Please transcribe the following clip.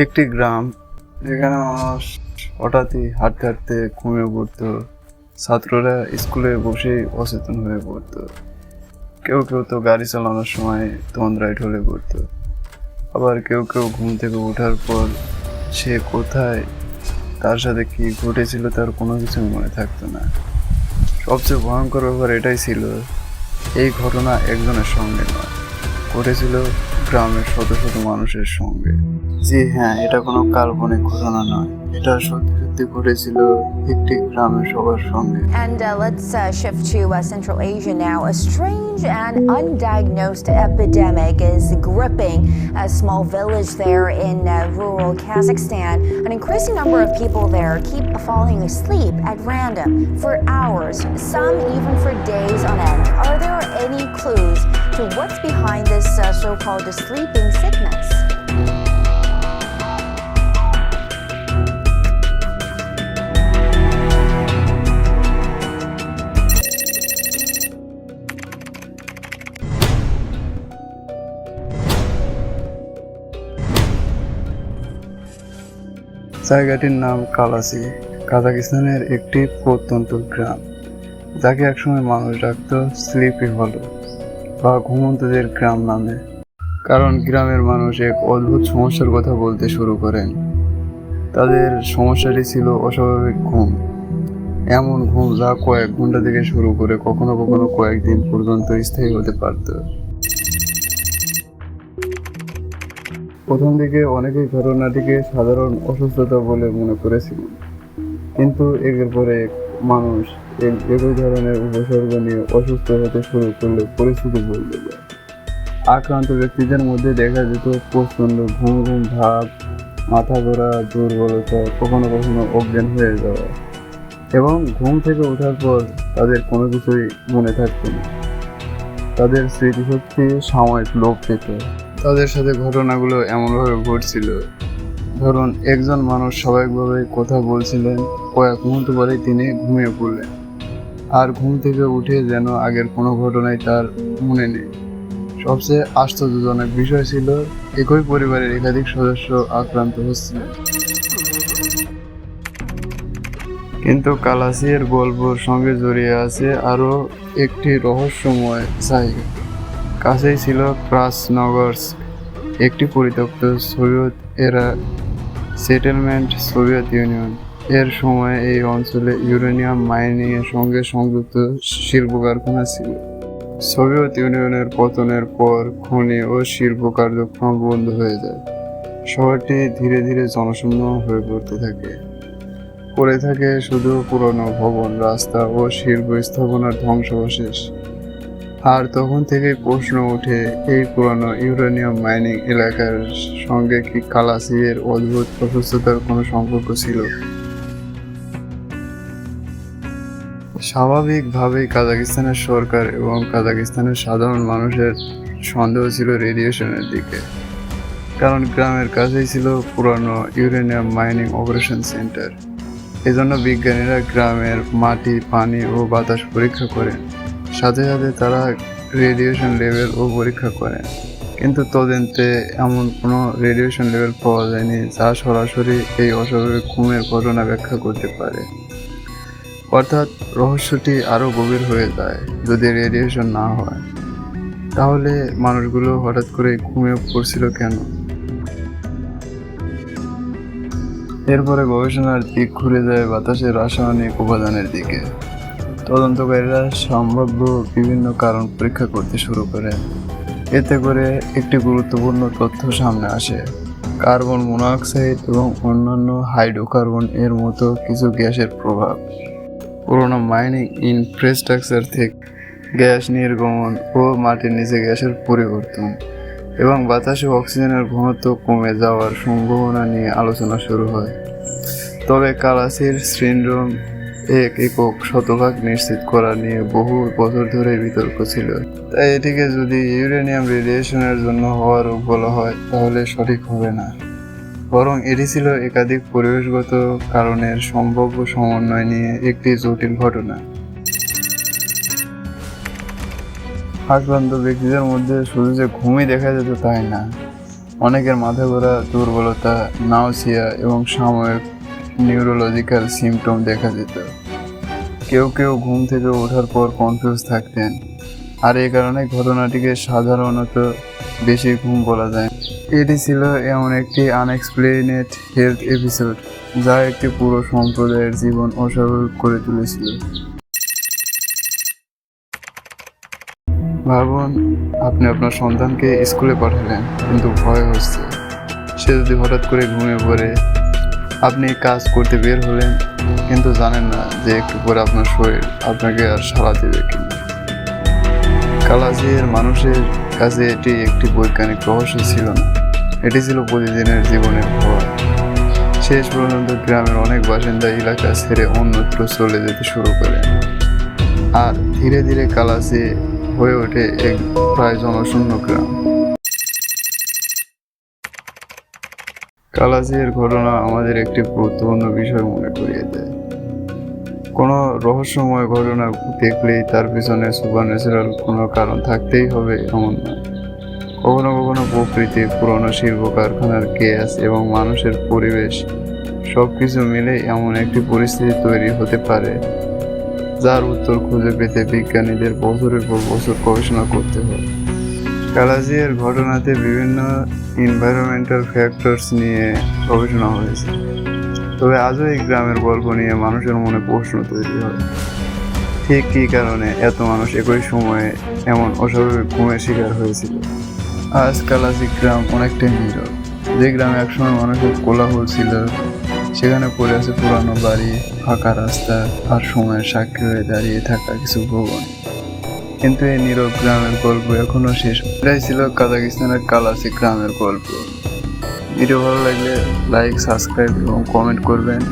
একটি গ্রাম যেখানে মানুষ হঠাৎই হাঁটতে হাঁটতে ঘুমিয়ে পড়তো। ছাত্ররা স্কুলে বসেই অচেতন হয়ে পড়তো। কেউ কেউ তো গাড়ি চালানোর সময় তন্দ্রায় ঢলে পড়তো। আবার কেউ কেউ ঘুম থেকে ওঠার পর সে কোথায়, তার সাথে কি ঘটেছিল তার কোনো কিছু মনে থাকতো না। সবচেয়ে ভয়ঙ্কর ব্যাপার এটাই ছিল, এই ঘটনা একজনের সঙ্গে নয়, ঘটেছিল গ্রামের শত শত মানুষের সঙ্গে। জি হ্যাঁ, এটা কোনো কাল্পনিক ঘটনা নয়, এটা সত্যি সত্যি ঘটেছিল একটি গ্রামের সবার সঙ্গে। And let's shift to Central Asia now. A strange and undiagnosed epidemic is gripping a small village there in rural Kazakhstan. An increasing number of people there keep falling asleep at random for hours, some even for days on end. Are there any clues to what's behind this so-called sleeping sickness? জায়গাটির নাম কালাসি, কাজাকিস্তানের একটি প্রত্যন্ত গ্রাম, যাকে একসময় মানুষ ডাকত sleepy হলো বা ঘুমন্তদের গ্রাম নামে। কারণ গ্রামের মানুষ এক অদ্ভুত সমস্যার কথা বলতে শুরু করেন। তাদের সমস্যাটি ছিল অস্বাভাবিক ঘুম, এমন ঘুম যা কয়েক ঘন্টা থেকে শুরু করে কখনো কখনো কয়েকদিন পর্যন্ত স্থায়ী হতে পারত। প্রথম দিকে অনেকেই ঘটনাটিকে সাধারণ অসুস্থতা বলে মনে করেছিলেন, কিন্তু একের পর এক মানুষ একই ধরনের উপসর্গ নিয়ে অসুস্থ হতে শুরু করলে পরিস্থিতি বদলে যায়। আক্রান্ত ব্যক্তিদের মধ্যে দেখা যেত প্রচণ্ড ঘুম ঘুম ভাব, মাথা ঘোরা, দুর্বলতা, কখনো কখনো অজ্ঞান হয়ে যাওয়া, এবং ঘুম থেকে ওঠার পর তাদের কোনো কিছুই মনে থাকতো না। তাদের স্মৃতিশক্তি সাময়িক লোপ পেত। তাদের সাথে ঘটনাগুলো এমনভাবে ঘটছিল, ধরুন একজন মানুষ স্বাভাবিকভাবে কথা বলছিলেন, কয়েক মুহূর্ত পরেই তিনি ঘুমিয়ে পড়লেন, আর ঘুম থেকে উঠে যেন আগের কোনো ঘটনাই তার মনে নেই। সবচেয়ে আশ্চর্যজনক বিষয় ছিল, একই পরিবারের একাধিক সদস্য আক্রান্ত হচ্ছিলেন। কিন্তু কালাসির গল্পের সঙ্গে জড়িয়ে আছে আরও একটি রহস্যময় জায়গা। কাছেই ছিল ক্রাসনগরস্ক, একটি পরিত্যক্ত সোভিয়েত এরা সেটেলমেন্ট। সোভিয়েত ইউনিয়ন এর সময় এই অঞ্চলে ইউরেনিয়াম মাইনিং এর সঙ্গে সংযুক্ত শিল্প কারখানা ছিল। সোভিয়েত ইউনিয়নের পতনের পর খনি ও শিল্প কার্যক্রম বন্ধ হয়ে যায়। শহরটি ধীরে ধীরে জনশূন্য হয়ে পড়ে থাকে শুধু পুরনো ভবন, রাস্তা ও শিল্প স্থাপনার ধ্বংসাবশেষ। আর তখন থেকেই প্রশ্ন ওঠে, এই পুরনো ইউরেনিয়াম মাইনিং এলাকার সঙ্গে কি কালাসি এর অদ্ভুত অসুস্থতার কোনো সম্পর্ক ছিল? স্বাভাবিকভাবেই কাজাকিস্তানের সরকার এবং কাজাকিস্তানের সাধারণ মানুষের সন্দেহ ছিল রেডিয়েশনের দিকে, কারণ গ্রামের কাছেই ছিল পুরনো ইউরেনিয়াম মাইনিং অপারেশন সেন্টার। এজন্য বিজ্ঞানীরা গ্রামের মাটি, পানি ও বাতাস পরীক্ষা করেন, সাথে সাথে তারা রেডিয়েশন লেভেলও পরীক্ষা করেন। কিন্তু তদন্তে এমন কোনো রেডিয়েশন লেভেল পাওয়া যায়নি যা সরাসরি এই অস্বাভাবিক ঘুমের ঘটনা ব্যাখ্যা করতে পারে। অর্থাৎ রহস্যটি আরও গভীর হয়ে যায়। যদি রেডিয়েশন না হয়, তাহলে মানুষগুলো হঠাৎ করে ঘুমিয়ে পড়ছিল কেন? এরপরে গবেষণার দিক ঘুরে যায় বাতাসের রাসায়নিক উপাদানের দিকে। তদন্তকারীরা সম্ভাব্য বিভিন্ন কারণ পরীক্ষা করতে শুরু করেন। এতে করে একটি গুরুত্বপূর্ণ তথ্য সামনে আসে, কার্বন মনোক্সাইড এবং অন্যান্য হাইড্রোকার্বন এর মতো কিছু গ্যাসের প্রভাব। পুরোনো মাইনিং ইনফ্রাস্ট্রাকচার থেকে গ্যাস নির্গমন ও মাটির নিচে গ্যাসের পরিবর্তন এবং বাতাসে অক্সিজেনের ঘনত্ব কমে যাওয়ার সম্ভাবনা নিয়ে আলোচনা শুরু হয়। তবে কালাসির সিনড্রোম এক একক শতভাগ নিশ্চিত করা নিয়ে বহু বছর ধরে বিতর্ক ছিল। তাই এটিকে যদি ইউরেনিয়াম রেডিয়েশনের জন্য হওয়া রোগ বলা হয়, তাহলে সঠিক হবে না, বরং এটি ছিল একাধিক পরিবেশগত কারণের সম্ভাব্য সমন্বয় নিয়ে একটি জটিল ঘটনা। আক্রান্ত ব্যক্তিদের মধ্যে শুধু যে ঘুমই দেখা যেত তাই না, অনেকের মাথা ঘোরা, দুর্বলতা, নাউসিয়া এবং সাময়িক নিউরোলজিক্যাল সিমটম দেখা যেত। কেউ কেউ ঘুম থেকে ওঠার পর কনফিউজ থাকতেন, আর এই কারণে ঘটনাটিকে সাধারণত বেশি ঘুম বলা যায়। এটি ছিল এমন একটি আনএক্সপ্লেনেড হেলথ এপিসোড যা একটি পুরো সম্প্রদায়ের জীবন অস্বাভাবিক করে তুলেছিল। ভাবুন, আপনি আপনার সন্তানকে স্কুলে পাঠালেন, কিন্তু ভয় হচ্ছে সে যদি হঠাৎ করে ঘুমিয়ে পড়ে। আপনি কাজ করতে বের হলেন, কিন্তু জানেন না যে একটু পরে আপনার শরীর আপনাকে আর সাড়া দেবে কিনা। কালাজির মানুষের কাছে এটি একটি বৈজ্ঞানিক রহস্য ছিল না, এটি ছিল প্রতিদিনের জীবনের ভয়। শেষ পর্যন্ত গ্রামের অনেক বাসিন্দা এলাকা ছেড়ে অন্যত্র চলে যেতে শুরু করে, আর ধীরে ধীরে কালাজি হয়ে ওঠে এক প্রায় জনশূন্য গ্রাম। কালাজির ঘটনা আমাদের একটি গুরুত্বপূর্ণ বিষয় মনে করিয়ে দেয়। কোনো রহস্যময় ঘটনা দেখলেই তার পিছনে সুপারন্যাচুরাল কোনো কারণ থাকতেই হবে এমন না। কখনো কখনো প্রকৃতি, পুরনো শিল্প কারখানার গ্যাস এবং মানুষের পরিবেশ সবকিছু মিলে এমন একটি পরিস্থিতি তৈরি হতে পারে যার উত্তর খুঁজে পেতে বিজ্ঞানীদের বছরের পর বছর গবেষণা করতে হয়। কালাজির ঘটনাতে বিভিন্ন এনভায়রনমেন্টাল ফ্যাক্টরস নিয়ে গবেষণা হয়েছে, তবে আজও এই গ্রামের গল্প নিয়ে মানুষের মনে প্রশ্ন তৈরি হয়। ঠিক কী কারণে এত মানুষ একই সময়ে এমন অস্বাভাবিক ঘুমের শিকার হয়েছিল? আজ কালাজি গ্রাম অনেকটাই নীরব। যে গ্রামে একসময় মানুষের কোলাহল ছিল, সেখানে পড়ে আছে পুরানো বাড়ি, ফাঁকা রাস্তা, আর সময়ের সাক্ষী হয়ে দাঁড়িয়ে থাকা কিছু ভবন। কিন্তু এই নীরব গ্রামের গল্প এখনো শেষ। এটাই ছিল কাজাকিস্তানের কালাজি গ্রামের গল্প। ভিডিও ভালো লাগলে লাইক, সাবস্ক্রাইব এবং কমেন্ট করবেন।